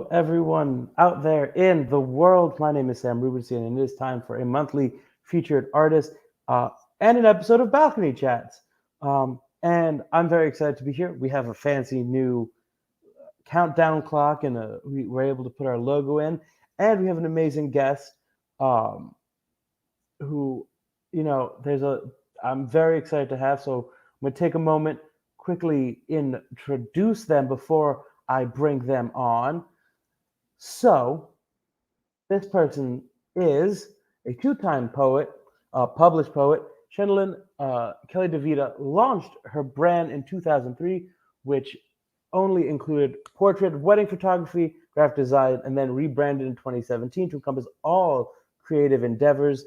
Hello, everyone out there in the world. My name is Sam Rubenstein, and it is time for a monthly featured artist and an episode of Balcony Chats. And I'm very excited to be here. We have a fancy new countdown clock, and we were able to put our logo in, and we have an amazing guest um, who, there's a. I'm very excited to have. So I'm going to take a moment, quickly introduce them before I bring them on. So, this person is a two-time poet, published poet. Shandylynn Kelly DeVita launched her brand in 2003, which only included portrait, wedding photography, graphic design, and then rebranded in 2017 to encompass all creative endeavors,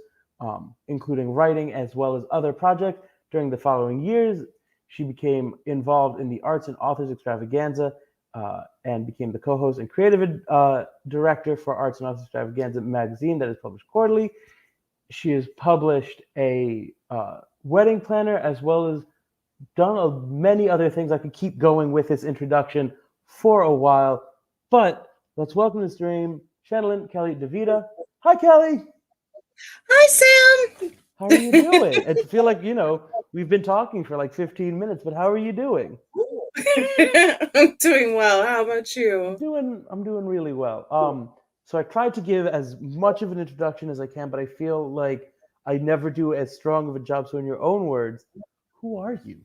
including writing as well as other projects. During the following years, she became involved in the Arts and Authors Extravaganza and became the co-host and creative director for Arts and Authors Extravaganza Magazine that is published quarterly. She has published a wedding planner as well as done many other things. I could keep going with this introduction for a while, but let's welcome to the stream Shandylynn Kelly DeVita. Hi, Kelly. Hi, Sam. How are you doing? I feel like, we've been talking for like 15 minutes, but how are you doing? I'm doing well. How about you? I'm doing really well. So I tried to give as much of an introduction as I can, but I feel like I never do as strong of a job. So in your own words, who are you?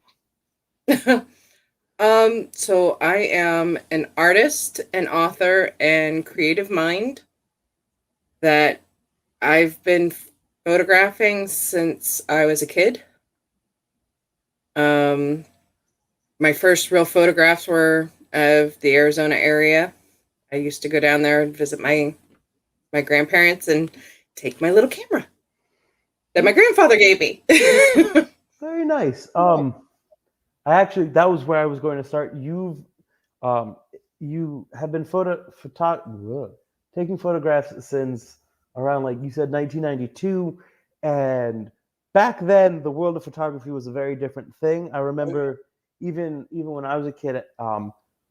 So I am an artist, an author, and creative mind that I've been photographing since I was a kid. My first real photographs were of the Arizona area. I used to go down there and visit my grandparents and take my little camera that my grandfather gave me. Very nice. That was where I was going to start. You have been taking photographs since around, like you said, 1992, and back then the world of photography was a very different thing. I remember even when I was a kid,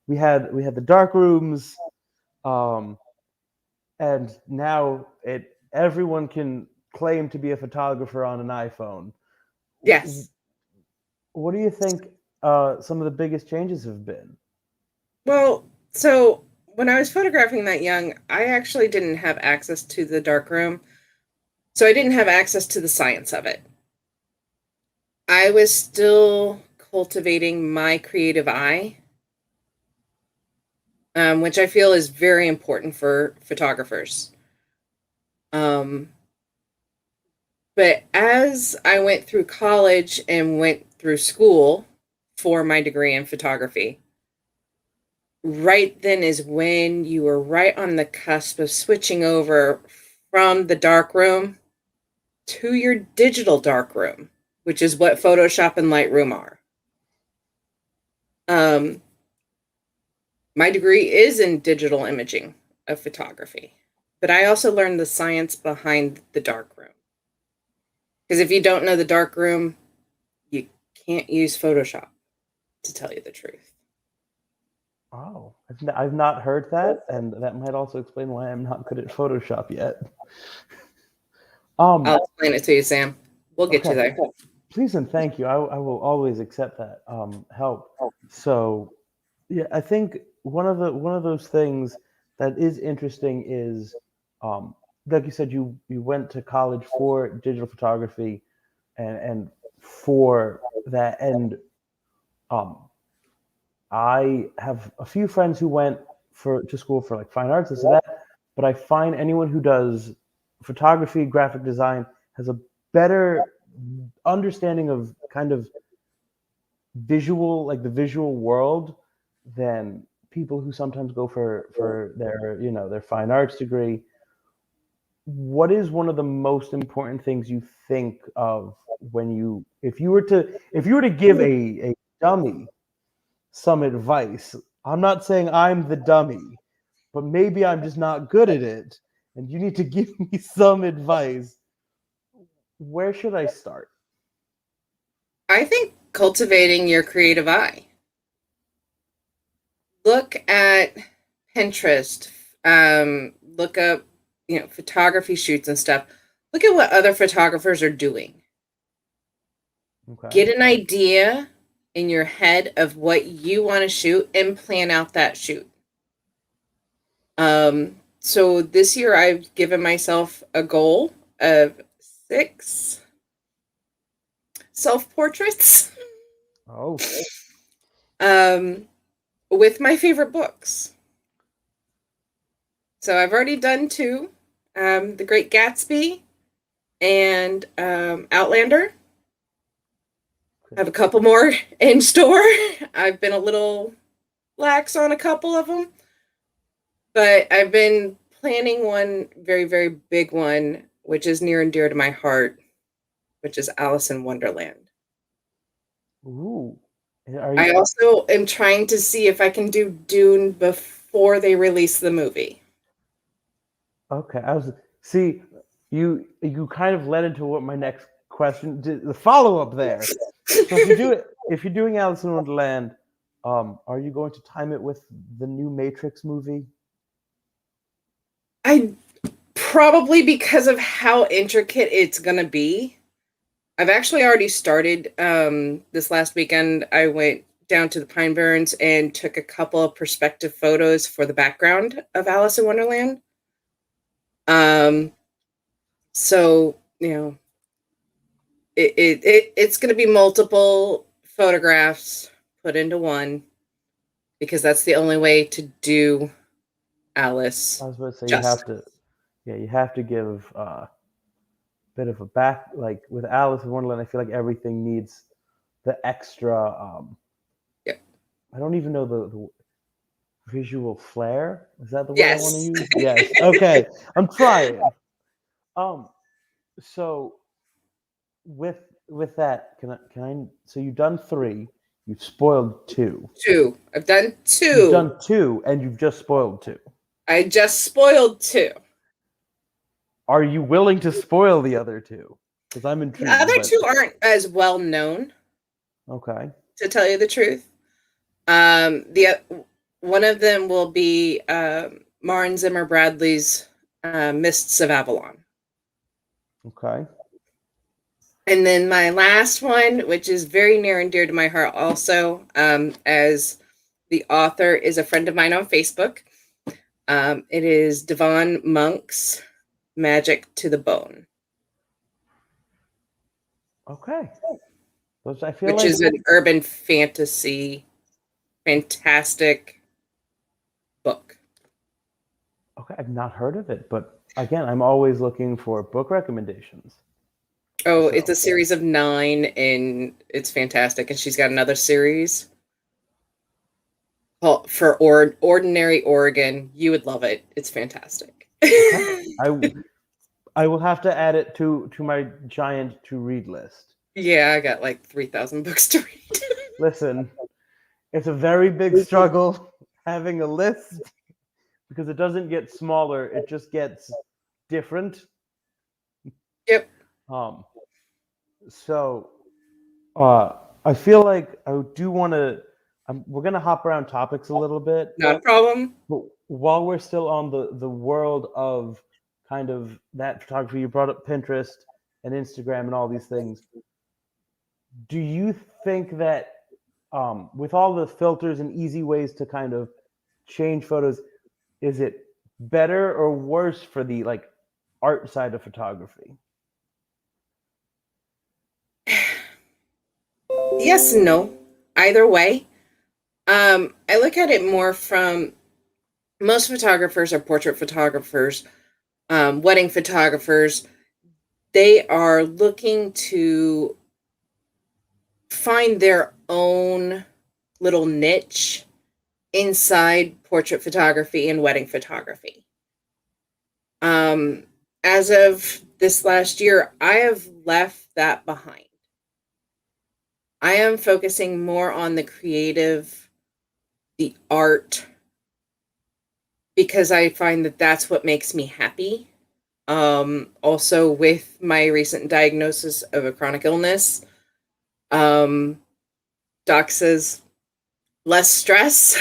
we had the dark rooms, and now everyone can claim to be a photographer on an iPhone. Yes. What do you think some of the biggest changes have been? Well, so when I was photographing that young, I actually didn't have access to the darkroom. So I didn't have access to the science of it. I was still cultivating my creative eye, which I feel is very important for photographers. But as I went through college and went through school for my degree in photography, right then is when you were right on the cusp of switching over from the darkroom to your digital darkroom, which is what Photoshop and Lightroom are. My degree is in digital imaging of photography, but I also learned the science behind the darkroom. Because if you don't know the darkroom, you can't use Photoshop, to tell you the truth. Oh, I've not heard that, and that might also explain why I'm not good at Photoshop yet. I'll explain it to you, Sam. We'll get you there. Please and thank you. I will always accept that help. So, yeah, I think one of those things that is interesting is, like you said, you went to college for digital photography, and for that, and I have a few friends who went to school for like fine arts, this and that, but I find anyone who does photography, graphic design has a better understanding of kind of the visual world than people who sometimes go for their fine arts degree. What is one of the most important things you think of if you were to give a dummy some advice? I'm not saying I'm the dummy, but maybe I'm just not good at it, and you need to give me some advice. Where should I start? I think cultivating your creative eye. Look at Pinterest look up, photography shoots and stuff. Look at what other photographers are doing. Okay. Get an idea in your head of what you want to shoot and plan out that shoot. So this year I've given myself a goal of 6 self-portraits. Oh. With my favorite books. So I've already done 2, The Great Gatsby and Outlander. I have a couple more in store. I've been a little lax on a couple of them, but I've been planning one very, very big one, which is near and dear to my heart, which is Alice in Wonderland. Ooh. I also am trying to see if I can do Dune before they release the movie. Okay. You kind of led into what my next question, the follow-up there. So if you're doing Alice in Wonderland, are you going to time it with the new Matrix movie? I probably, because of how intricate it's gonna be. I've actually already started. This last weekend, I went down to the Pine Barrens and took a couple of perspective photos for the background of Alice in Wonderland. So it's going to be multiple photographs put into one, because that's the only way to do Alice. I was about to say justice. you have to give a bit of a back, like with Alice in Wonderland. I feel like everything needs the extra. Yep. I don't even know the visual flair. Is that the word Yes. I want to use? Yes. Okay. I'm trying. So with that, can I? So you've done 3. You've spoiled 2. 2. I've done 2. You've done 2, and you've just spoiled 2. I just spoiled 2. Are you willing to spoil the other 2? Because I'm intrigued. The other 2 aren't as well known. Okay. To tell you the truth, one of them will be Maren Zimmer Bradley's Mists of Avalon. Okay. And then my last one, which is very near and dear to my heart also, as the author is a friend of mine on Facebook. It is Devon Monk's Magic to the Bone. Okay. Which is an urban fantasy, fantastic book. Okay, I've not heard of it, but again, I'm always looking for book recommendations. Oh, it's a series of 9, and it's fantastic. And she's got another series for Ordinary Oregon. You would love it. It's fantastic. I will have to add it to my giant to read list. Yeah, I got like 3,000 books to read. Listen, it's a very big struggle having a list, because it doesn't get smaller, it just gets different. Yep. So I feel like I do want to. We're gonna hop around topics a little bit. Not a problem. But while we're still on the world of kind of that photography, you brought up Pinterest and Instagram and all these things. Do you think that with all the filters and easy ways to kind of change photos, is it better or worse for the art side of photography? Yes and no. Either way. I look at it more from, most photographers are portrait photographers, wedding photographers. They are looking to find their own little niche inside portrait photography and wedding photography. As of this last year, I have left that behind. I am focusing more on the creative, the art, because I find that that's what makes me happy. Also, with my recent diagnosis of a chronic illness, doc says less stress.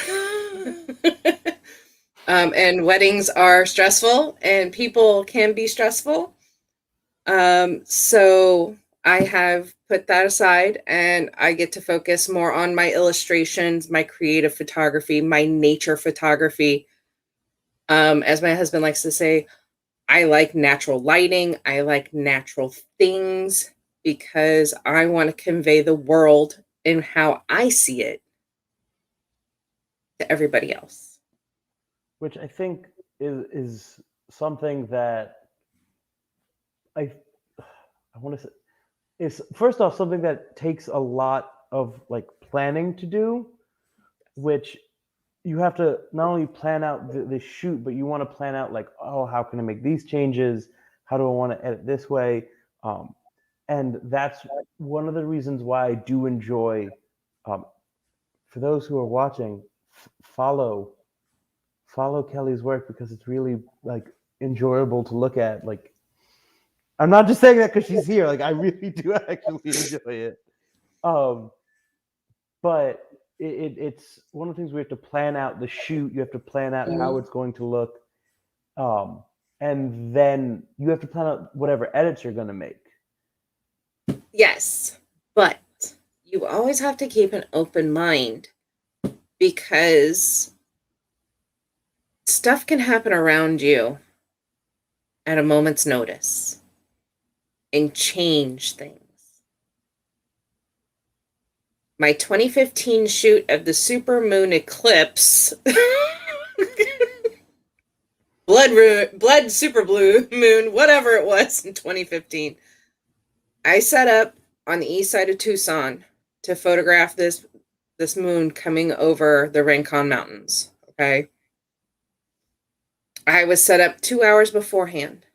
And weddings are stressful, and people can be stressful. So I have put that aside, and I get to focus more on my illustrations, my creative photography, my nature photography. As my husband likes to say, I like natural lighting. I like natural things because I want to convey the world and how I see it to everybody else. Which I think is something that I want to say is, first off, something that takes a lot of like planning to do, which you have to not only plan out the shoot, but you want to plan out like, oh, how can I make these changes? How do I want to edit this way? And that's one of the reasons why I do enjoy, for those who are watching, follow Kelly's work, because it's really like enjoyable to look at. Like, I'm not just saying that because she's here. Like, I really do actually enjoy it. But it's one of the things we have to plan out the shoot. You have to plan out how it's going to look, and then you have to plan out whatever edits you're going to make. Yes, but you always have to keep an open mind, because stuff can happen around you at a moment's notice and change things. My 2015 shoot of the super moon eclipse, blood super blue moon, whatever it was in 2015, I set up on the east side of Tucson to photograph this moon coming over the Rincon Mountains. Okay. I was set up 2 hours beforehand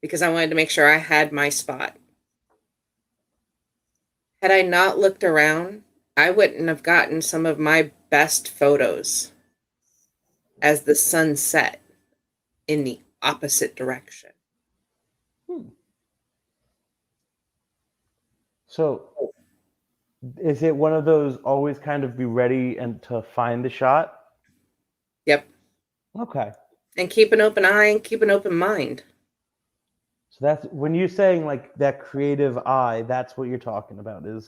because I wanted to make sure I had my spot. Had I not looked around, I wouldn't have gotten some of my best photos as the sun set in the opposite direction. So is it one of those always kind of be ready and to find the shot? Yep. Okay. And keep an open eye and keep an open mind. So that's when you're saying like that creative eye, that's what you're talking about, is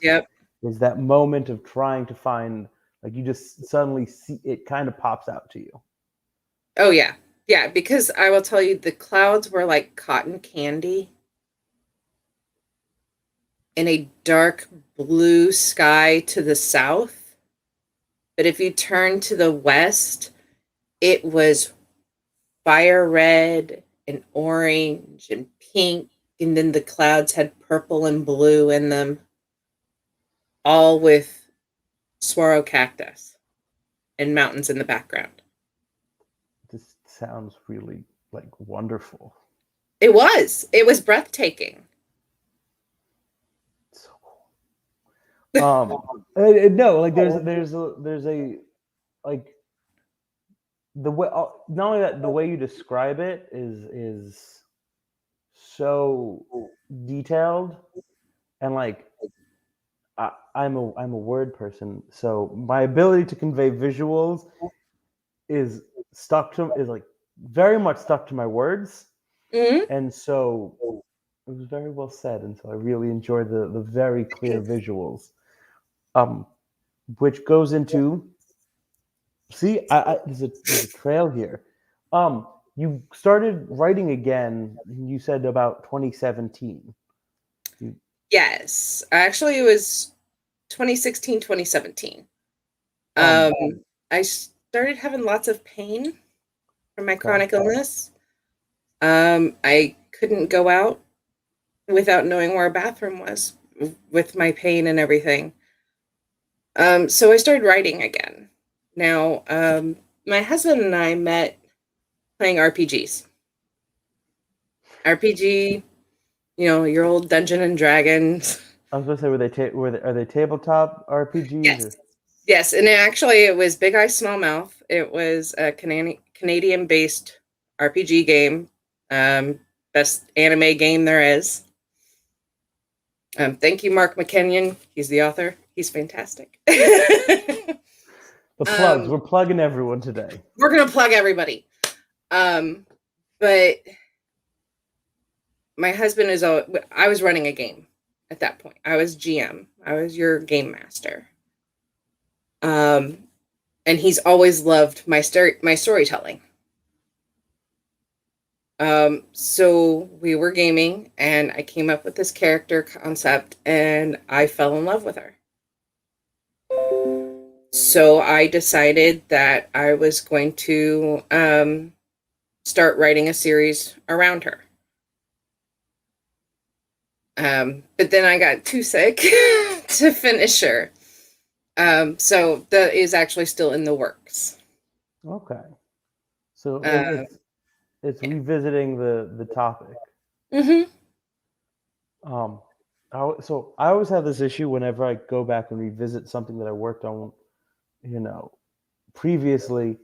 that moment of trying to find, like, you just suddenly see it kind of pops out to you. Oh yeah. Yeah, because I will tell you, the clouds were like cotton candy in a dark blue sky to the south. But if you turn to the west, it was fire red and orange and pink, and then the clouds had purple and blue in them, all with saguaro cactus and mountains in the background. This sounds really like wonderful. It was breathtaking. So cool. No, like there's a like the way, not only that, the way you describe it is so detailed, and like I'm a word person, so my ability to convey visuals is like very much stuck to my words. Mm-hmm. And so it was very well said, and so I really enjoyed the very clear visuals, which goes into, see, there's a trail here. You started writing again, you said about 2017. Yes, actually it was 2016, 2017. I started having lots of pain from my chronic illness. I couldn't go out without knowing where a bathroom was with my pain and everything. So I started writing again. Now, my husband and I met playing RPGs. RPG, your old Dungeon and Dragons. I was going to say, are they tabletop RPGs? Yes. Yes, and actually it was Big Eye Small Mouth. It was a Canadian-based RPG game. Best anime game there is. Thank you, Mark McKenyon. He's the author. He's fantastic. The plugs. We're plugging everyone today. We're going to plug everybody. But my husband I was running a game at that point. I was GM. I was your game master. And he's always loved my storytelling. So we were gaming, and I came up with this character concept, and I fell in love with her. So I decided that I was going to start writing a series around her. But then I got too sick to finish her. So that is actually still in the works. Okay. So it's revisiting the topic. Mm-hmm. So I always have this issue whenever I go back and revisit something that I worked on, previously.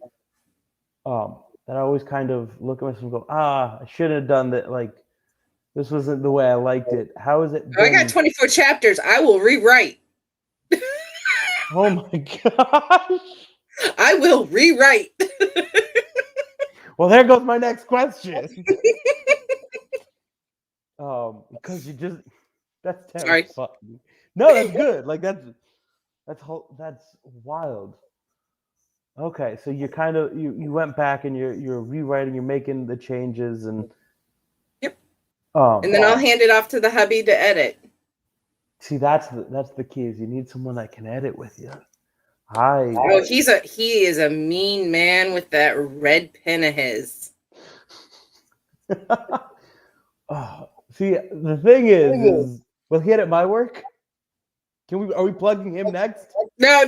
That I always kind of look at myself and go, I shouldn't have done that. Like, this wasn't the way I liked it. How has it been? I got 24 chapters. I will rewrite. Oh my gosh. I will rewrite. Well, there goes my next question. Because that's terrifying. No, that's good. Like that's wild. Okay, so you kind of you went back and you're rewriting, you're making the changes, and yep. And then I'll hand it off to the hubby to edit. See, that's the key. Is you need someone that can edit with you. He is a mean man with that red pen of his. See, the thing is will he edit my work? Are we plugging him next? No.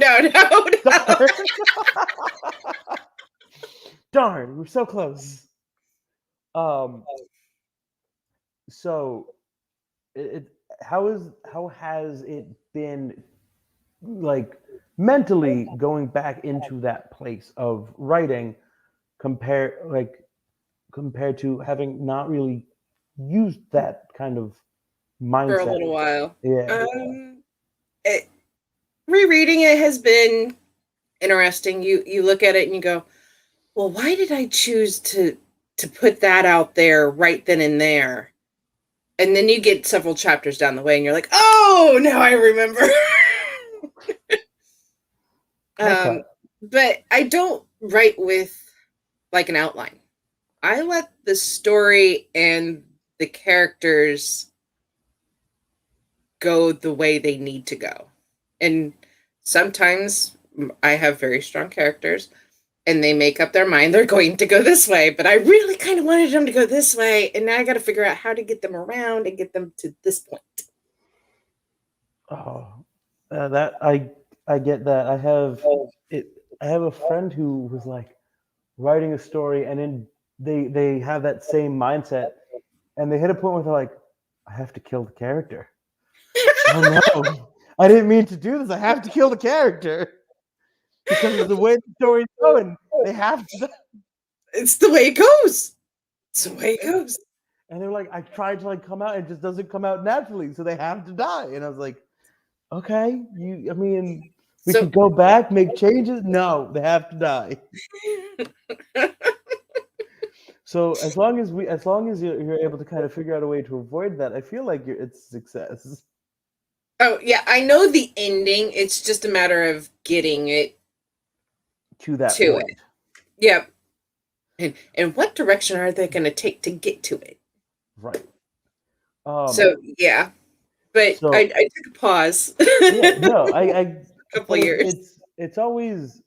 Darn, we're so close. So how has it been, like, mentally going back into that place of writing compared to having not really used that kind of mindset for a little while? Yeah. Rereading it has been interesting. You look at it and you go, well, why did I choose to put that out there right then and there? And then you get several chapters down the way and you're like, oh, now I remember. Okay. But I don't write with like an outline. I let the story and the characters go the way they need to go. And sometimes I have very strong characters and they make up their mind they're going to go this way, but I really kind of wanted them to go this way, and now I got to figure out how to get them around and get them to this point. That I get that. I have a friend who was like writing a story, and then they have that same mindset, and they hit a point where they're like, I have to kill the character. Oh no, I didn't mean to do this. I have to kill the character. Because of the way the story's going, they have to. It's the way it goes. It's the way it goes. And they're like, I tried to come out, it just doesn't come out naturally, so they have to die. And I was like, okay, we could go back, make changes. No, they have to die. So as long as you're able to kind of figure out a way to avoid that, I feel like it's a success. Oh yeah, I know the ending. It's just a matter of getting it to that point. It. Yep. And what direction are they going to take to get to it? Right. So yeah, but I took a pause. Yeah, no, I a couple years. It's always,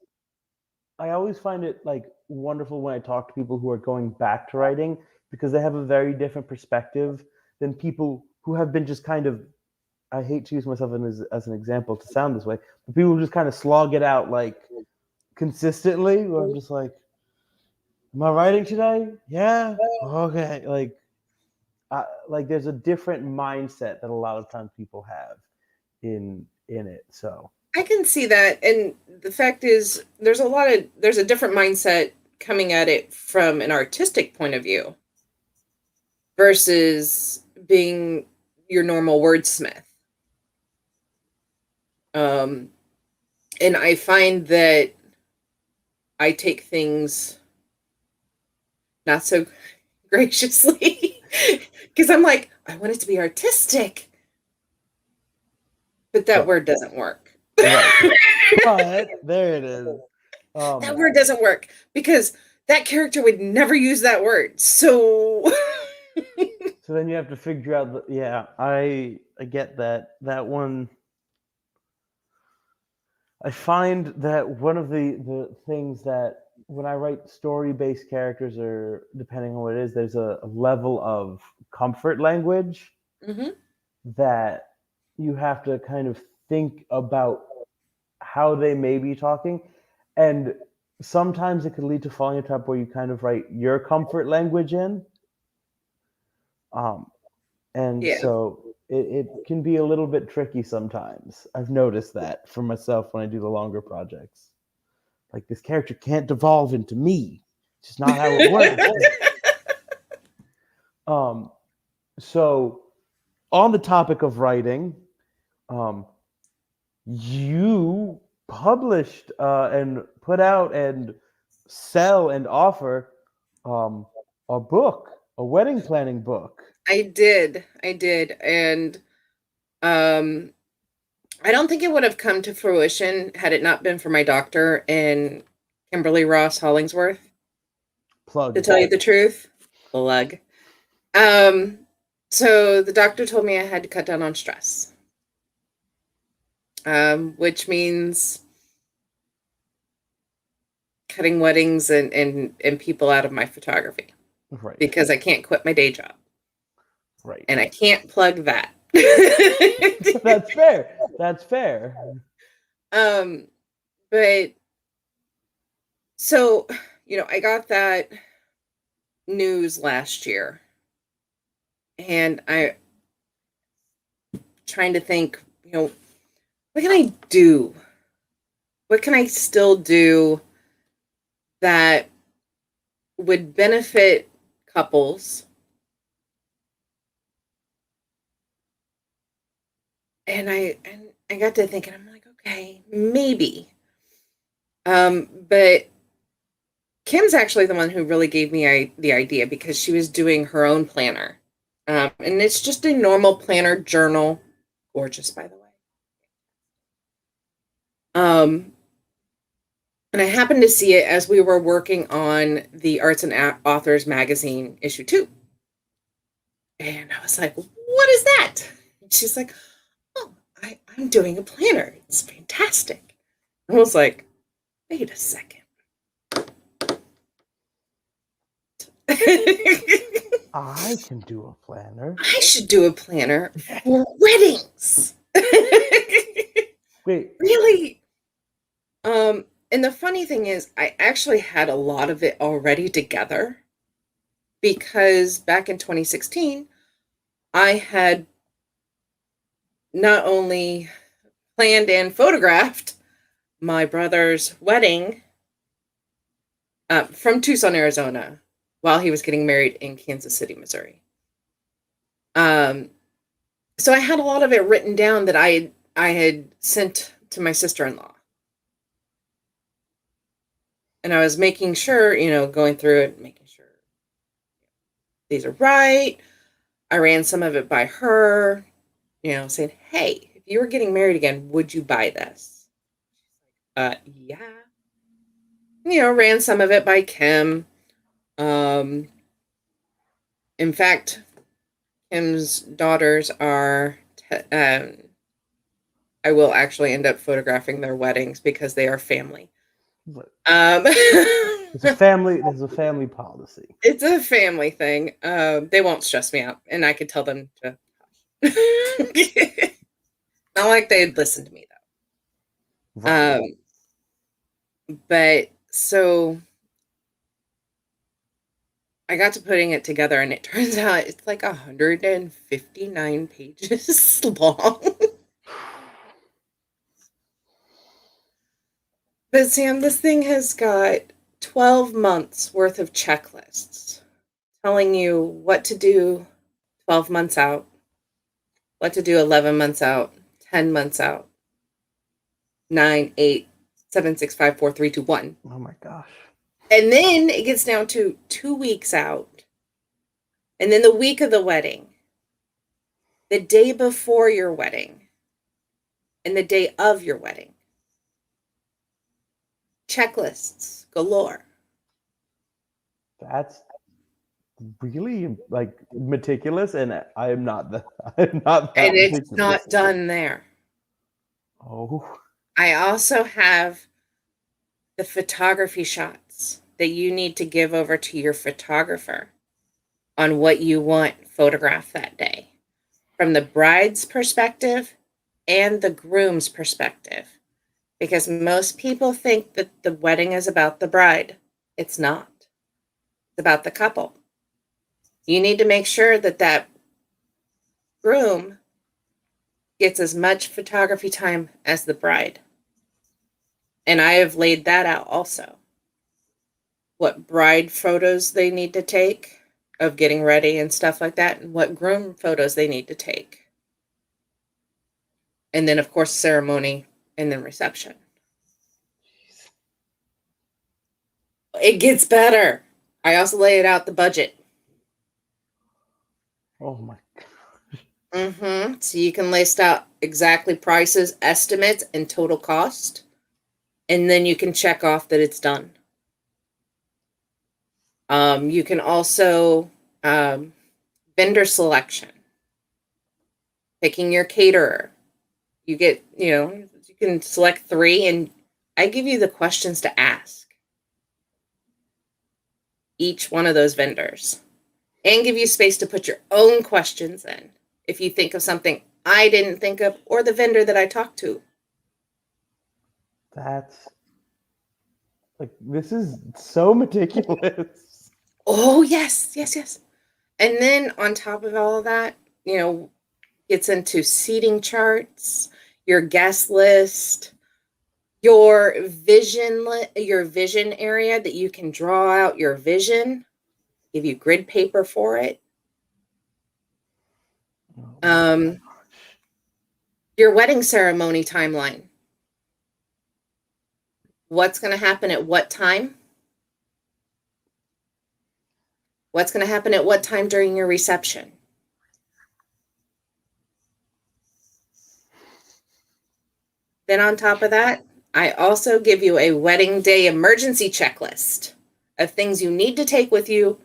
I always find it like wonderful when I talk to people who are going back to writing, because they have a very different perspective than people who have been just kind of, I hate to use myself as an example to sound this way, but people who just kind of slog it out like consistently, where I'm just like, am I writing today? Yeah. Okay. Like there's a different mindset that a lot of times people have in it. So I can see that, and the fact is, there's a different mindset coming at it from an artistic point of view versus being your normal wordsmith. And I find that I take things not so graciously, because I'm like, I want it to be artistic, but that word doesn't work. Right. But there it is. That word doesn't work because that character would never use that word. So so then you have to figure out I get that one. I find that one of the things that when I write story-based characters, or depending on what it is, there's a level of comfort language that you have to kind of think about how they may be talking. And sometimes it could lead to falling into a trap where you kind of write your comfort language in. So it can be a little bit tricky sometimes. I've noticed that for myself when I do the longer projects. Like, this character can't devolve into me. It's just not how it works. So on the topic of writing, you published and put out and sell and offer a book, a wedding planning book. I did. And I don't think it would have come to fruition had it not been for my doctor and Kimberly Ross Hollingsworth. Plug. To tell you the truth. Plug. So the doctor told me I had to cut down on stress. Which means cutting weddings and people out of my photography. Right. Because I can't quit my day job. Right. And I can't plug that. That's fair. That's fair. But so, I got that news last year. And I trying to think, what can I do? What can I still do that would benefit couples? And I got to thinking, I'm like, okay, maybe. But Kim's actually the one who really gave me the idea, because she was doing her own planner. And it's just a normal planner journal. Gorgeous, by the way. And I happened to see it as we were working on the Arts and Authors Magazine issue 2. And I was like, what is that? And she's like, oh, I'm doing a planner. It's fantastic. I was like, wait a second. I can do a planner. I should do a planner for weddings. Wait. Really? And the funny thing is, I actually had a lot of it already together, because back in 2016, I had not only planned and photographed my brother's wedding from Tucson, Arizona, while he was getting married in Kansas City, Missouri. So I had a lot of it written down that I had sent to my sister-in-law. And I was making sure, going through it, making sure these are right. I ran some of it by her, saying, hey, if you were getting married again, would you buy this? Yeah. Ran some of it by Kim. In fact, Kim's daughters are, I will actually end up photographing their weddings because they are family. It's a family. There's a family policy. It's a family thing. They won't stress me out, and I could tell them to. Not like they'd listen to me though. Right. But so I got to putting it together, and it turns out it's like 159 pages long. But Sam, this thing has got 12 months worth of checklists telling you what to do 12 months out, what to do 11 months out, 10 months out, 9, 8, 7, 6, 5, 4, 3, 2, 1. Oh my gosh. And then it gets down to 2 weeks out. And then the week of the wedding, the day before your wedding, and the day of your wedding. Checklists galore. That's really like meticulous, and I am not that. I'm not that And it's meticulous. not done there. Oh, I also have the photography shots that you need to give over to your photographer on what you want photographed that day, from the bride's perspective and the groom's perspective. Because most people think that the wedding is about the bride. It's not. It's about the couple. You need to make sure that that groom gets as much photography time as the bride. And I have laid that out also. What bride photos they need to take of getting ready and stuff like that, and what groom photos they need to take. And then, of course, ceremony and then reception. It gets better. I also laid out the budget. oh my. So you can list out exactly prices, estimates, and total cost. And then you can check off that it's done. You can also vendor selection, picking your caterer. You get, you can select 3, and I give you the questions to ask each one of those vendors and give you space to put your own questions in if you think of something I didn't think of or the vendor that I talked to. That's like, this is so meticulous. Oh, yes. And then on top of all of that, gets into seating charts, your guest list, your vision area that you can draw out your vision, give you grid paper for it. Your wedding ceremony timeline. What's going to happen at what time? What's going to happen at what time during your reception? Then on top of that, I also give you a wedding day emergency checklist of things you need to take with you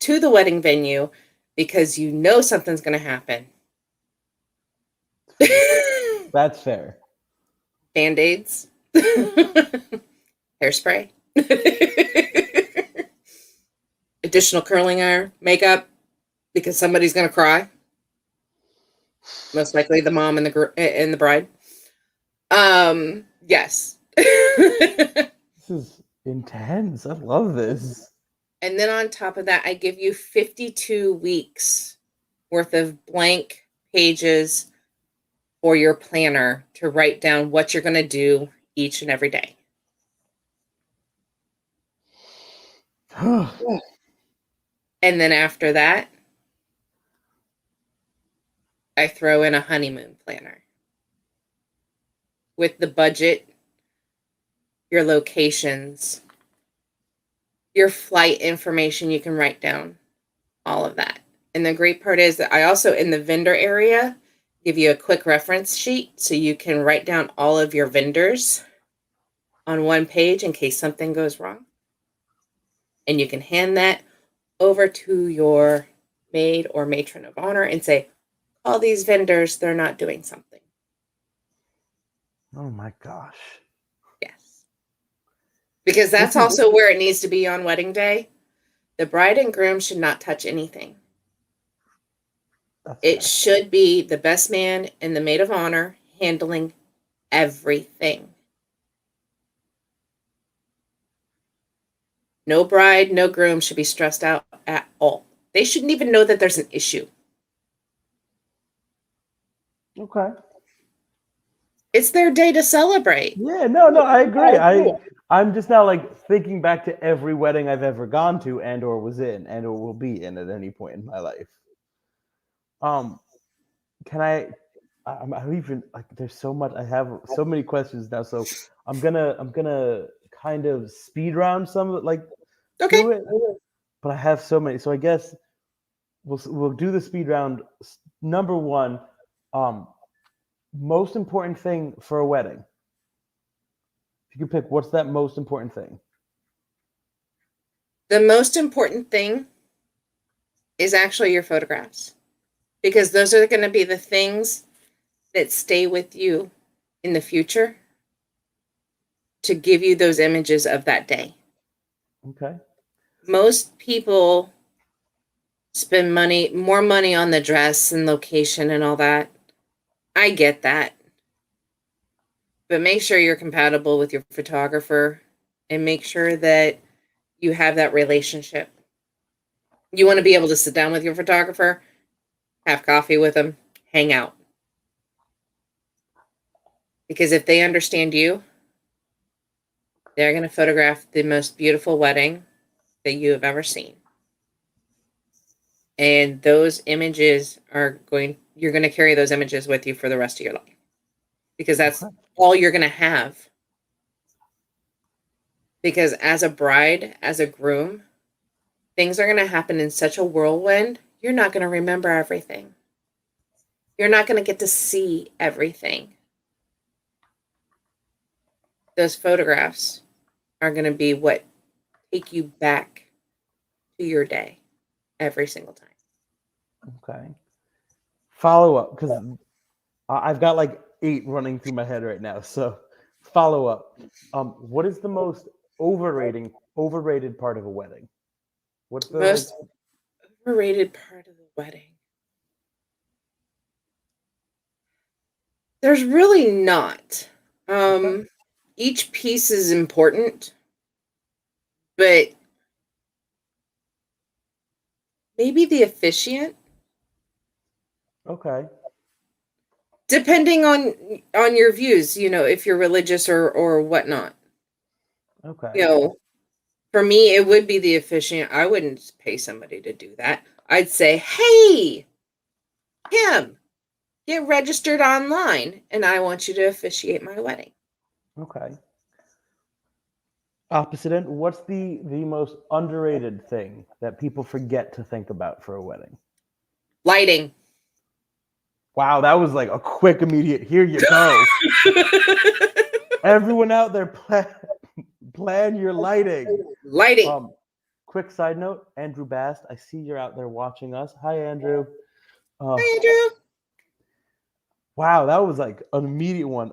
to the wedding venue because you know something's going to happen. That's fair. Band-Aids, hairspray, additional curling iron, makeup, because somebody's going to cry. Most likely the mom and the bride. Yes. This is intense. I love this. And then on top of that, I give you 52 weeks worth of blank pages for your planner to write down what you're going to do each and every day. And then after that, I throw in a honeymoon planner with the budget, your locations, your flight information you can write down, all of that. And the great part is that I also, in the vendor area, give you a quick reference sheet so you can write down all of your vendors on one page in case something goes wrong. And you can hand that over to your maid or matron of honor and say, all these vendors, they're not doing something. Oh my gosh. Yes. Because that's also where it needs to be on wedding day. The bride and groom should not touch anything. It should be the best man and the maid of honor handling everything. No bride, no groom should be stressed out at all. They shouldn't even know that there's an issue. Okay. It's their day to celebrate. Yeah, no, I agree. I'm just now like thinking back to every wedding I've ever gone to and or was in and or will be in at any point in my life. Can I even like, there's so much, I have so many questions now, so I'm gonna kind of speed round some of it, Okay. to it, but I have so many. So I guess we'll do the speed round. Number one, most important thing for a wedding. If you could pick, what's that most important thing? The most important thing is actually your photographs, because those are going to be the things that stay with you in the future to give you those images of that day. Okay. Most people spend more money on the dress and location and all that. I get that. But make sure you're compatible with your photographer and make sure that you have that relationship. You want to be able to sit down with your photographer, have coffee with them, hang out. Because if they understand you, they're going to photograph the most beautiful wedding that you have ever seen. And those images you're going to carry those images with you for the rest of your life. Because that's all you're going to have. Because as a bride, as a groom, things are going to happen in such a whirlwind, you're not going to remember everything. You're not going to get to see everything. Those photographs are going to be what take you back to your day every single time. Okay. Follow up, because I've got like 8 running through my head right now. So follow up. What is the most overrated part of a wedding? What's the most overrated part of the wedding? There's really not. Okay. Each piece is important, but maybe the officiant, Okay. depending on your views, if you're religious or whatnot. Okay. For me, it would be the officiant. I wouldn't pay somebody to do that. I'd say, hey, Kim, get registered online, and I want you to officiate my wedding. Okay. Opposite end, what's the most underrated thing that people forget to think about for a wedding? Lighting. Wow, that was like a quick, immediate, here you go. Everyone out there, plan your lighting. Lighting. Quick side note, Andrew Bast, I see you're out there watching us. Hi, Andrew. Hi, Andrew. Wow, that was like an immediate one.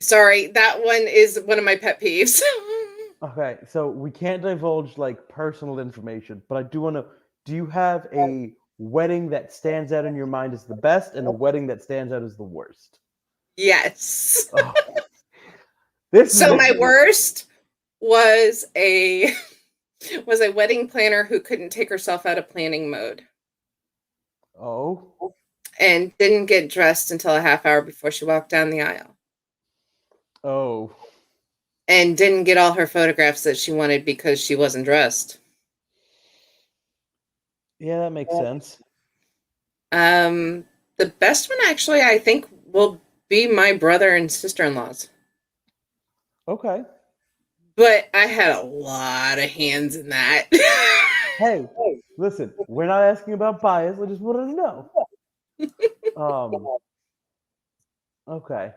Sorry, that one is one of my pet peeves. Okay, so we can't divulge like personal information, but I do want to. Do you have a wedding that stands out in your mind as the best, and a wedding that stands out as the worst? Yes. Oh, my worst was a wedding planner who couldn't take herself out of planning mode. Oh. And didn't get dressed until a half hour before she walked down the aisle. Oh. And didn't get all her photographs that she wanted because she wasn't dressed. Yeah, that makes sense. The best one actually, I think, will be my brother and sister-in-laws. Okay. But I had a lot of hands in that. Hey, listen, we're not asking about bias. I just wanted to know. Okay.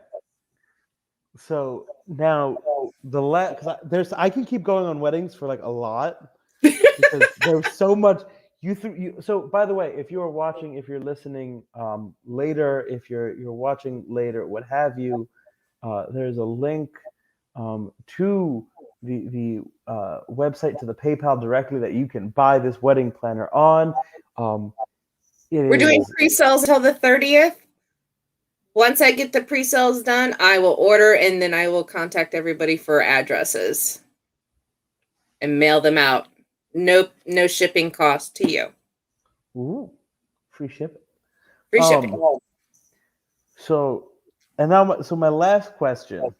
So now because I can keep going on weddings for like a lot because there's so much. So by the way, if you're watching, if you're listening later, if you're watching later, what have you, there's a link to the website, to the PayPal directly, that you can buy this wedding planner on. We're doing pre-sales until the 30th. Once I get the pre-sales done, I will order, and then I will contact everybody for addresses and mail them out. No shipping cost to you. Ooh, free shipping. Free shipping. So my last question,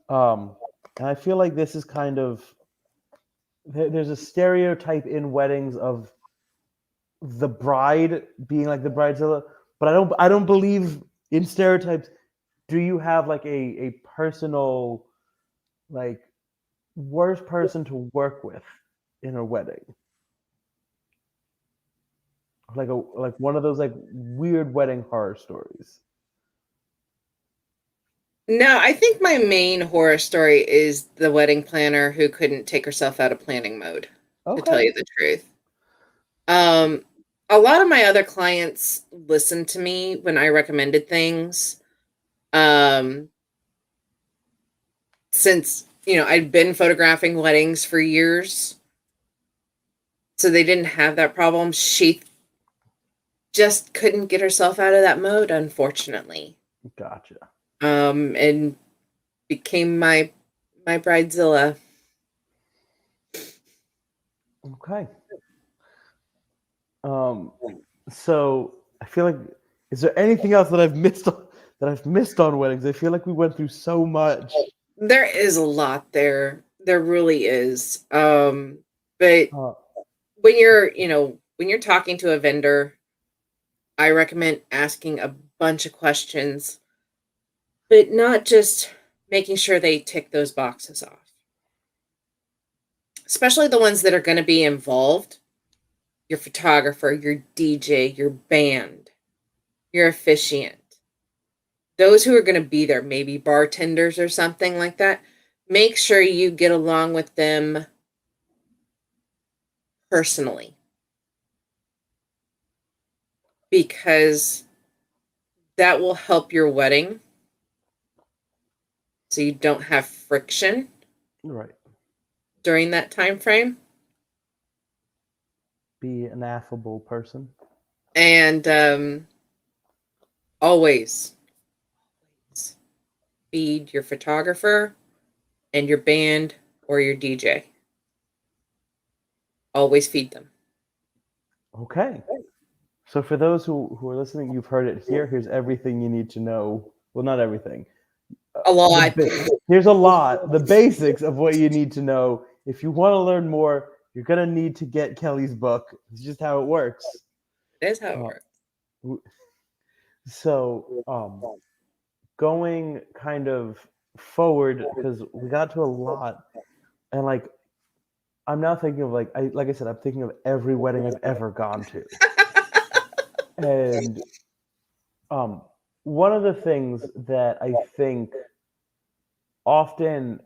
and I feel like this is kind of, there's a stereotype in weddings of the bride being like the bridezilla, but I don't believe in stereotypes. Do you have like a personal like worst person to work with in a wedding? Like one of those like weird wedding horror stories. No, I think my main horror story is the wedding planner who couldn't take herself out of planning mode, to tell Okay. you the truth. Um, a lot of my other clients listened to me when I recommended things. Um, since, I'd been photographing weddings for years, so they didn't have that problem. She just couldn't get herself out of that mode, unfortunately. Gotcha. And became my bridezilla. Okay. So I feel like, is there anything else that I've missed on weddings? I feel like we went through so much. There is a lot there. There really is. But Uh, when you're talking to a vendor, I recommend asking a bunch of questions, but not just making sure they tick those boxes off. Especially the ones that are going to be involved. Your photographer, your DJ, your band, your officiant. Those who are going to be there, maybe bartenders or something like that. Make sure you get along with them personally, because that will help your wedding so you don't have friction right. during that time frame. Be an affable person. And always feed your photographer and your band or your DJ. Always feed them. Okay. So for those who are listening, you've heard it here. Here's everything you need to know. Well, not everything. A lot. Here's a lot. The basics of what you need to know. If you want to learn more, you're gonna need to get Kelly's book. It's just how it works. That is how it works. So, going kind of forward, because we got to a lot, and like I'm now thinking of like I said, I'm thinking of every wedding I've ever gone to. And one of the things that I think often,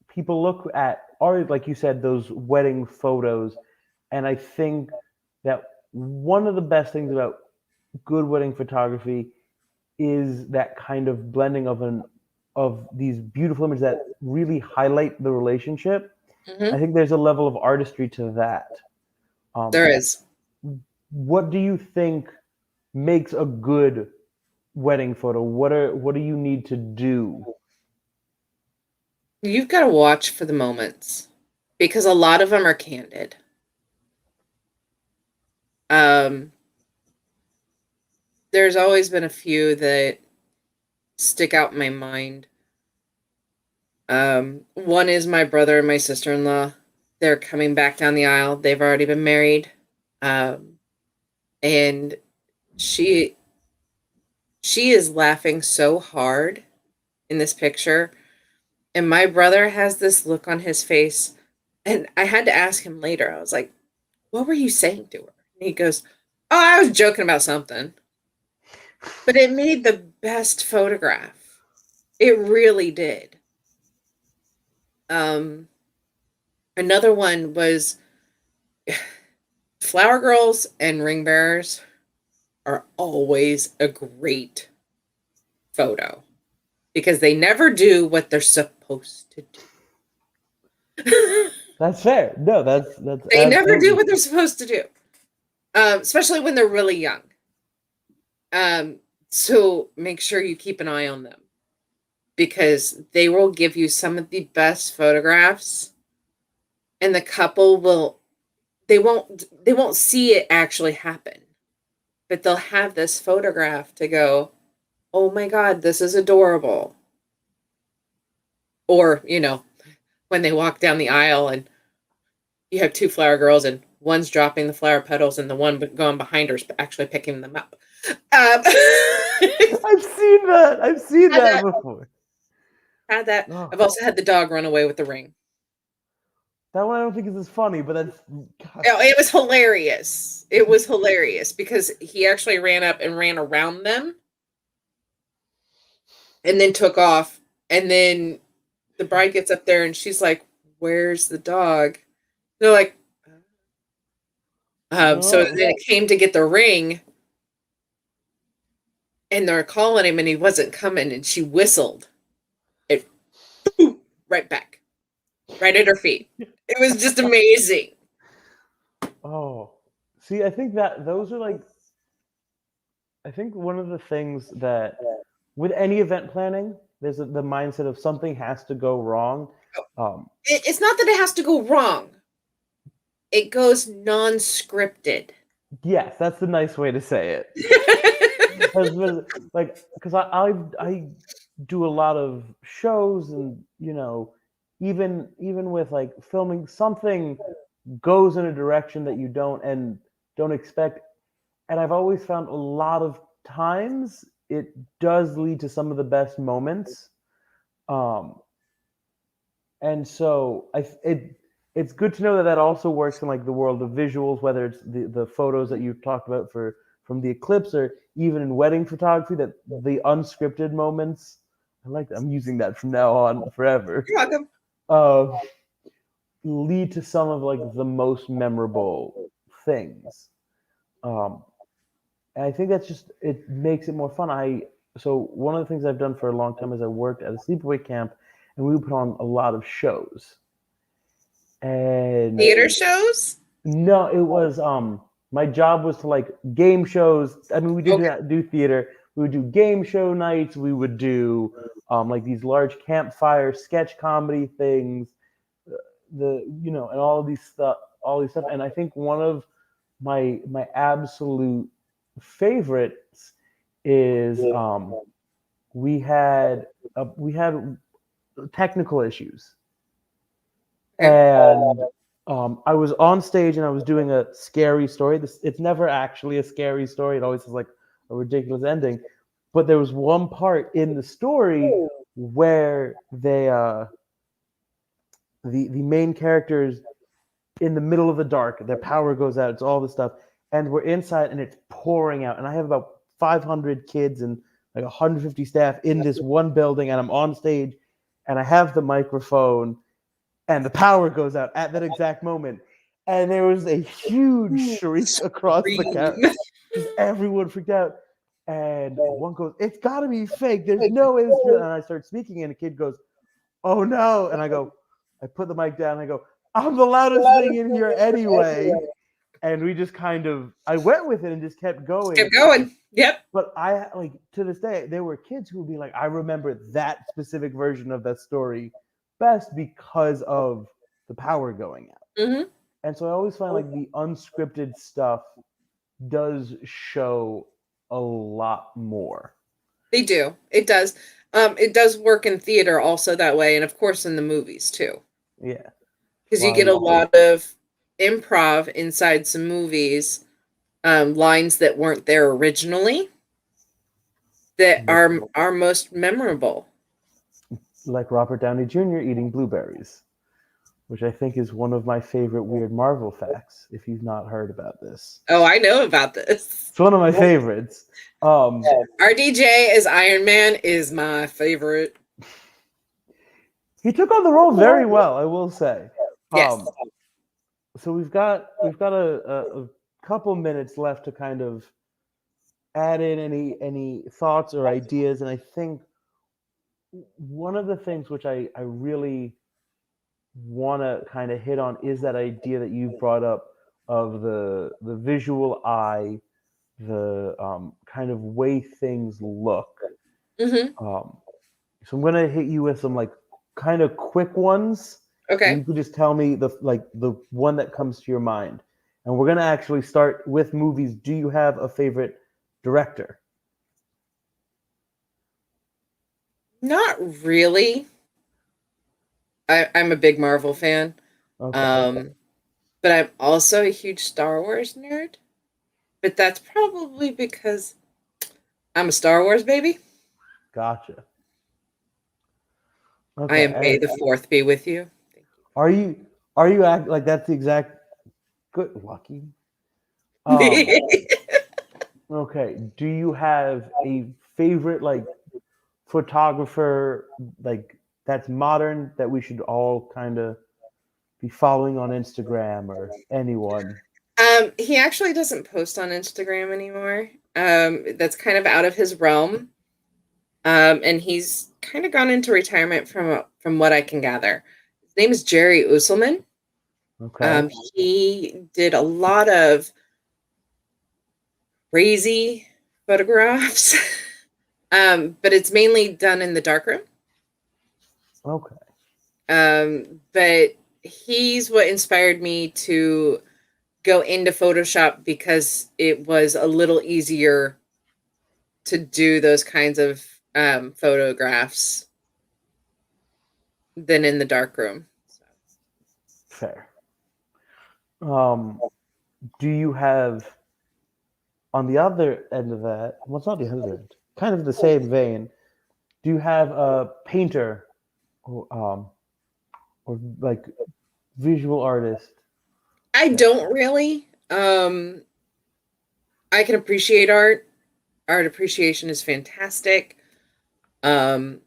people look at are, like you said, those wedding photos, and I think that one of the best things about good wedding photography is that kind of blending of these beautiful images that really highlight the relationship. I think there's a level of artistry to that. There is. What do you think makes a good wedding photo? What do you need to do? You've got to watch for the moments, because a lot of them are candid. There's always been a few that stick out in my mind. One is my brother and my sister-in-law. They're coming back down the aisle. They've already been married. And she is laughing so hard in this picture. And my brother has this look on his face. And I had to ask him later. I was like, what were you saying to her? And he goes, oh, I was joking about something. But it made the best photograph. It really did. Another one was flower girls and ring bearers are always a great photo, because they never do what they're supposed to do. That's fair. No, that's They never do what they're supposed to do, especially when they're really young. So make sure you keep an eye on them, because they will give you some of the best photographs, and the couple they won't see it actually happen, but they'll have this photograph to go, oh my God, this is adorable. Or, when they walk down the aisle and you have two flower girls and one's dropping the flower petals and the one going behind her is actually picking them up. I've seen that before. Had that. Oh, I've also had the dog run away with the ring. that one I don't think is as funny, but that's God. Oh, it was hilarious. It was hilarious because he actually ran up and ran around them and then took off. And then the bride gets up there and she's like, "Where's the dog?" They're like, so then it came to get the ring and they're calling him and he wasn't coming and she whistled. It boom, right back, right at her feet. It was just amazing. Oh, see, I think that those are like, I think one of the things that with any event planning, there's the mindset of something has to go wrong. It's not that it has to go wrong. It goes non-scripted. Yes, that's the nice way to say it. Because I do a lot of shows, and even with like filming, something goes in a direction that you don't expect, and I've always found a lot of times it does lead to some of the best moments. And so it's good to know that that also works in like the world of visuals, whether it's the photos that you talked about from the eclipse, or even in wedding photography, that the unscripted moments, I like that. I'm using that from now on forever. You're welcome. Lead to some of like the most memorable things. And I think that's just, it makes it more fun. So one of the things I've done for a long time is I worked at a sleepaway camp, and we would put on a lot of shows. And Theater shows? no, it was my job was to like game shows. I mean, we did do theater. We would do game show nights. We would do like these large campfire sketch comedy things. And all these stuff. And I think one of my absolute favorites is we had technical issues. And I was on stage and I was doing a scary story. It's never actually a scary story. It always has like a ridiculous ending. But there was one part in the story where the main characters, in the middle of the dark, their power goes out. It's all this stuff, and we're inside and it's pouring out. And I have about 500 kids and like 150 staff in this one building, and I'm on stage, and I have the microphone. And the power goes out at that exact moment. And there was a huge shriek across the camp. Just everyone freaked out. And one goes, "It's got to be fake. There's no way this is real." And I start speaking, and a kid goes, "Oh no." And I put the mic down, and I go, "I'm the loudest thing in here anyway." And we just I went with it and just kept going. Kept going. Yep. But I, like, to this day, there were kids who would be like, "I remember that specific version of that story best because of the power going out." Mm-hmm. And so I always find like the unscripted stuff does show a lot more. They do. It does. It does work in theater also that way, and of course in the movies too. Yeah. Because you get a lot of improv inside some movies, lines that weren't there originally that are most memorable. Like Robert Downey Jr. eating blueberries, which I think is one of my favorite weird Marvel facts, if you've not heard about this. Oh, I know about this. It's one of my favorites. RDJ as Iron Man is my favorite. He took on the role very well, I will say. Yes. So we've got a couple minutes left to kind of add in any thoughts or ideas, and I think one of the things which I really want to kind of hit on is that idea that you brought up of the visual eye, the kind of way things look. Mm-hmm. So I'm gonna hit you with some like kind of quick ones. Okay. And you could just tell me the one that comes to your mind. And we're gonna actually start with movies. Do you have a favorite director? Not really. I'm a big Marvel fan. Okay. But I'm also a huge Star Wars nerd. But that's probably because I'm a Star Wars baby. Gotcha. I Okay. am May the 4th be with you. Thank Are you act like that's the exact good lucky? you. Okay. Do you have a favorite like photographer like that's modern that we should all kind of be following on Instagram or anyone? He actually doesn't post on Instagram anymore. That's kind of out of his realm. And he's kind of gone into retirement from what I can gather. His name is Jerry Usselman. Okay. He did a lot of crazy photographs, but it's mainly done in the darkroom. Okay. But he's what inspired me to go into Photoshop because it was a little easier to do those kinds of photographs than in the darkroom. So. Fair. Um, do you have on the other end of that? Well, it's not the other end. Kind of the same vein. Do you have a painter, or like visual artist? I don't really. I can appreciate art. Art appreciation is fantastic. Um,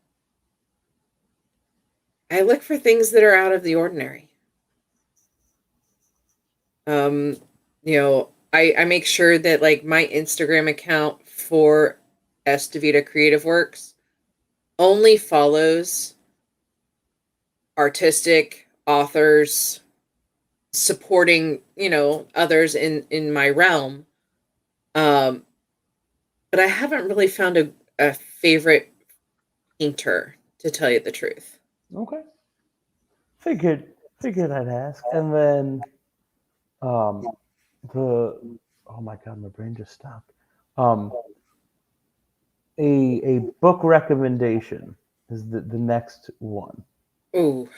I look for things that are out of the ordinary. Um, I make sure that like my Instagram account for DeVita Creative Works only follows artistic authors supporting, others in my realm. Um, but I haven't really found a favorite painter, to tell you the truth. Okay. Figured I'd ask. And then um the oh my god, my brain just stopped. Um a book recommendation is the next one. Ooh.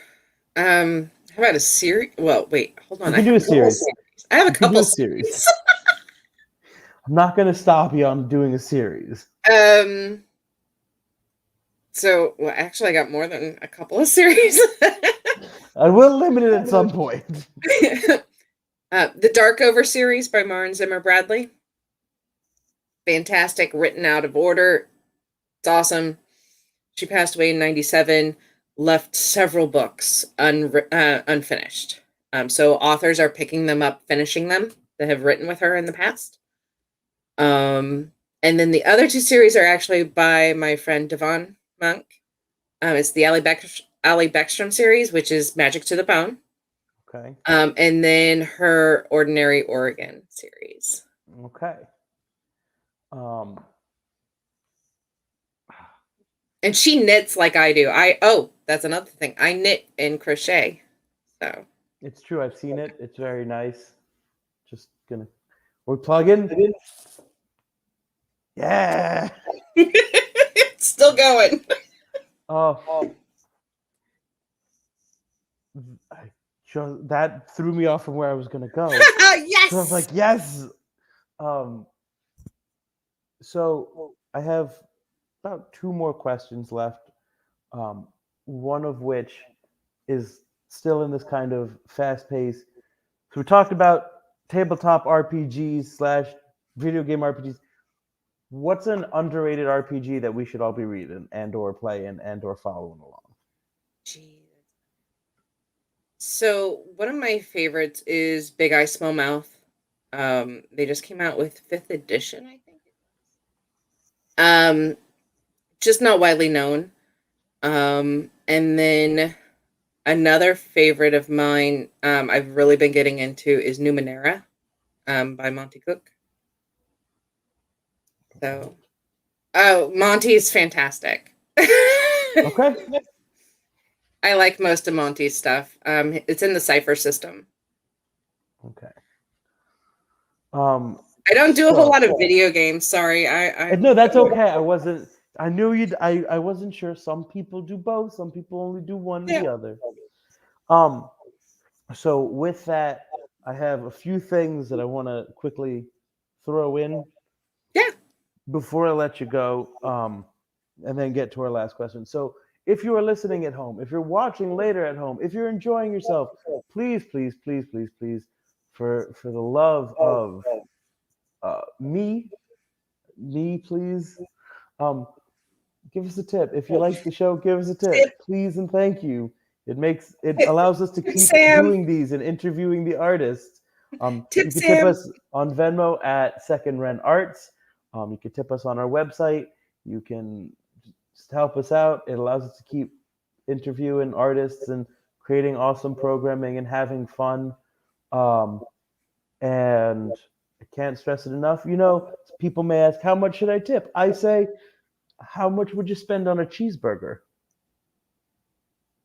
How about a series? Well, wait, hold You on. I can do have a a couple series. series. I have a You can do couple a series. series. I'm not gonna stop you on doing a series. um, so well, actually, I got more than a couple of series. I will limit it at some point. The Darkover series by Maren Zimmer Bradley. Fantastic, written out of order. It's awesome. She passed away in 97, left several books unfinished. So authors are picking them up, finishing them that have written with her in the past. And then the other two series are actually by my friend Devon Monk. It's the Allie Beckstrom series, which is Magic to the Bone. Okay. And then her Ordinary Oregon series. Okay. Um, And she knits like I do. That's another thing. I knit and crochet. So it's true. I've seen it. It's very nice. Just gonna we're plugging. Yeah. it's still going. Oh, that threw me off from where I was gonna go. Yes. So I was like, yes. Um, so I have about two more questions left. One of which is still in this kind of fast pace. So we talked about tabletop RPGs slash video game RPGs. What's an underrated RPG that we should all be reading and or playing and or following along? Jeez. So one of my favorites is Big Eye Small Mouth. They just came out with 5th edition, I think. Just not widely known. And then another favorite of mine, I've really been getting into is Numenera, by Monty Cook. So, Monty is fantastic. Okay. I like most of Monty's stuff. It's in the Cypher system. Okay. I don't do a whole lot of video games. Sorry, I no, that's okay. I wasn't. I knew you'd. I wasn't sure. Some people do both. Some people only do one or the other. So with that, I have a few things that I want to quickly throw in. Yeah. Before I let you go, and then get to our last question. So If you are listening at home, if you're watching later at home, if you're enjoying yourself, please, please, please, please, please, for the love of me, please, um, give us a tip. If you like the show, give us a tip, Tip, please and thank you. It tip, allows us to tip keep Sam. doing these and interviewing the artists. You Tip can tip Sam. us on Venmo at Second Rent Arts. You can tip us on our website. You can just help us out. It allows us to keep interviewing artists and creating awesome programming and having fun. Um, and I can't stress it enough. People may ask, how much should I tip? I say, how much would you spend on a cheeseburger?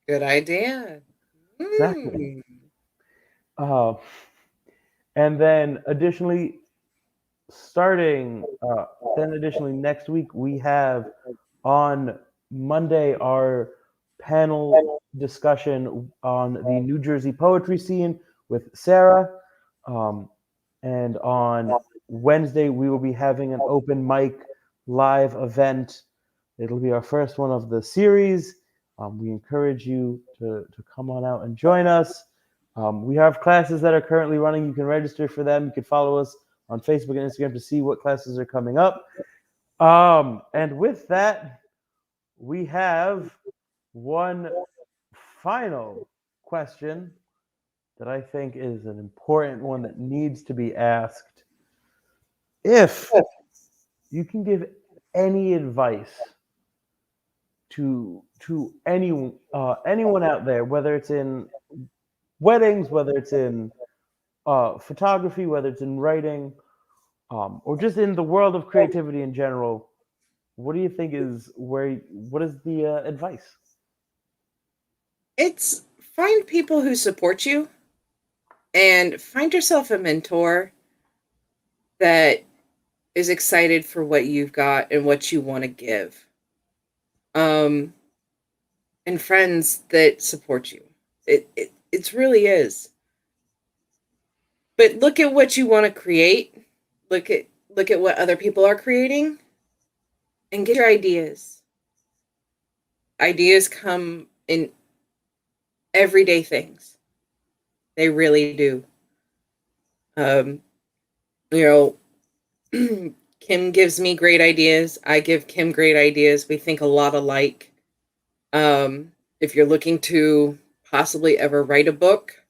Good idea. Exactly. Mm. Uh, and then additionally, starting, additionally next week, we have on Monday our panel discussion on the New Jersey poetry scene with Sarah. Um, and on Wednesday, we will be having an open mic live event. It'll be our first one of the series. We encourage you to come on out and join us. We have classes that are currently running. You can register for them. You can follow us on Facebook and Instagram to see what classes are coming up. And with that, we have one final question that I think is an important one that needs to be asked. If you can give any advice to anyone out there, whether it's in weddings, whether it's in photography, whether it's in writing, or just in the world of creativity in general, what do you think what is the advice? It's find people who support you and find yourself a mentor that is excited for what you've got and what you want to give. And friends that support you. It really is. But look at what you want to create. Look at what other people are creating and get your ideas. Ideas come in everyday things. They really do. Um, you know, Kim gives me great ideas. I give Kim great ideas. We think a lot alike. If you're looking to possibly ever write a book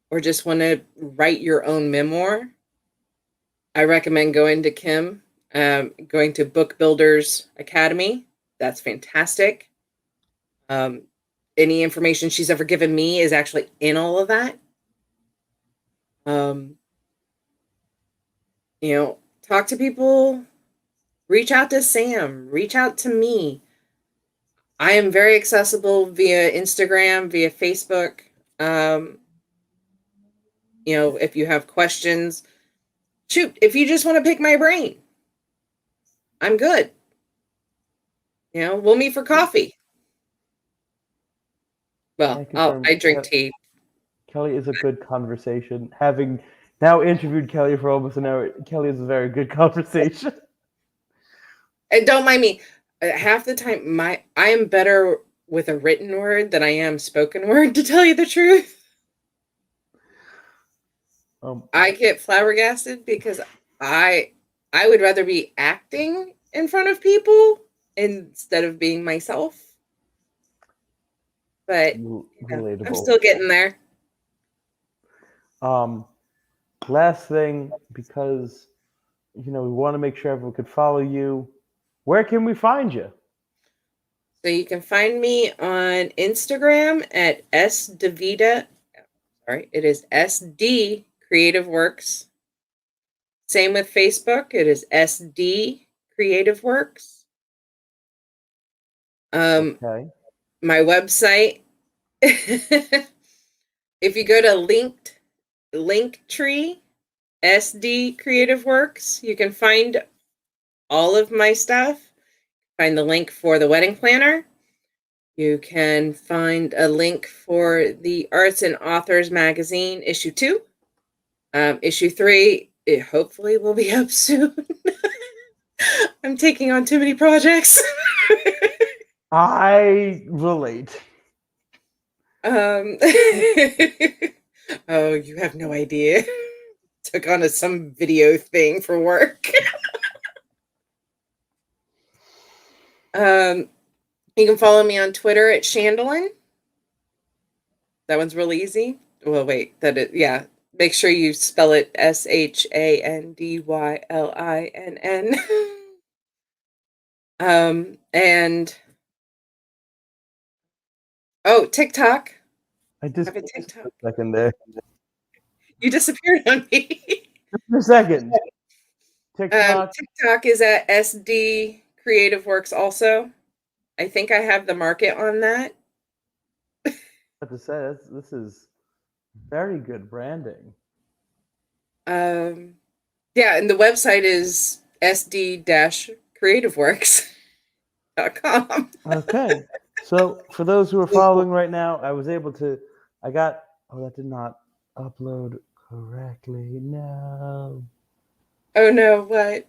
or just want to write your own memoir, I recommend going to Kim, going to Book Builders Academy. That's fantastic. Any information she's ever given me is actually in all of that. Um, Talk to people, reach out to Sam, reach out to me. I am very accessible via Instagram, via Facebook. If you have questions, shoot, if you just want to pick my brain, I'm good. We'll meet for coffee. Well, I drink tea. Kelly is a good conversation. Having now interviewed Kelly for almost an hour, Kelly is a very good conversation. And don't mind me. Half the time, I am better with a written word than I am spoken word, to tell you the truth. I get flabbergasted because I would rather be acting in front of people instead of being myself. But I'm still getting there. Last thing, because we want to make sure everyone could follow you. Where can we find you? So you can find me on Instagram at DeVita. Sorry, it is SD Creative Works. Same with Facebook. It is SD Creative Works. Okay. My website. If you go to Linktree, SD Creative Works, you can find all of my stuff. Find the link for the wedding planner. You can find a link for the Arts and Authors Magazine, issue 2. Issue 3, it hopefully will be up soon. I'm taking on too many projects. I relate. Oh, you have no idea. Took on some video thing for work. You can follow me on Twitter at Shandylynn. That one's really easy. Well, wait, yeah. Make sure you spell it Shandylinn. And TikTok. I I just have a TikTok. a second there. You disappeared on me. Just a second. TikTok. TikTok is at SD Creative Works also. I think I have the market on that. I have to say this is very good branding. Yeah, and the website is sd-creativeworks.com. Okay. So for those who are following right now, I was able to. That did not upload correctly. No. Oh no, what? Did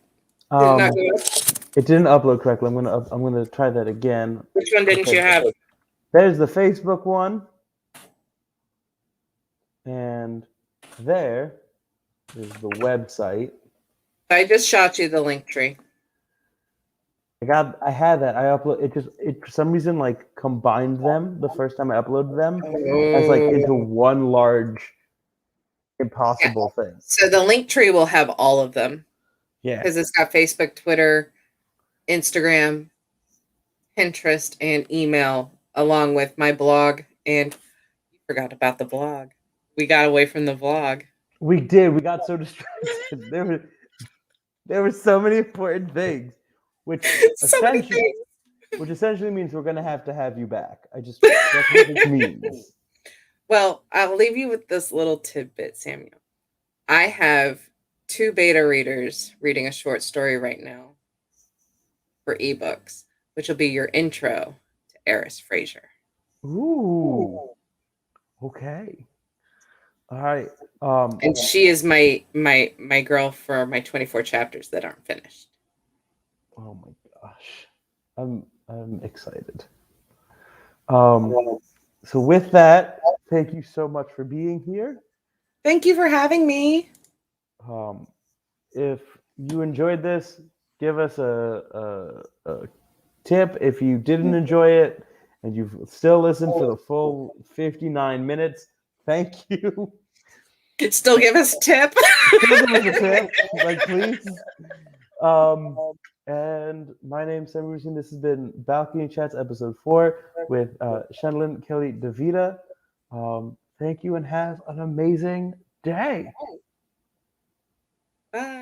it not go? It didn't upload correctly. I'm gonna try that again. Which one didn't you have? There's the Facebook one, and there is the website. I just shot you the link tree. I had that. I upload it for some reason like combined them the first time I uploaded them as like into one large impossible thing. So the link tree will have all of them. Yeah. Because it's got Facebook, Twitter, Instagram, Pinterest, and email, along with my blog. And you forgot about the blog. We got away from the vlog. We did. We got so distracted. There were so many important things, which essentially means we're gonna have to have you back. That's what it means. Well, I'll leave you with this little tidbit, Samuel. I have 2 beta readers reading a short story right now for ebooks, which will be your intro to Eris Fraser. Ooh. Okay. All right. And she is my girl for my 24 chapters that aren't finished. Oh my gosh. I'm excited. So with that, thank you so much for being here. Thank you for having me. If you enjoyed this, give us a tip. If you didn't enjoy it and you've still listened for the full 59 minutes, thank you. Still give us a tip. Still give us a tip, like please. And my name's Sam Rusin. This has been Balcony Chats episode 4 with Shandylynn, Kelly, DeVita. Thank you and have an amazing day. Bye.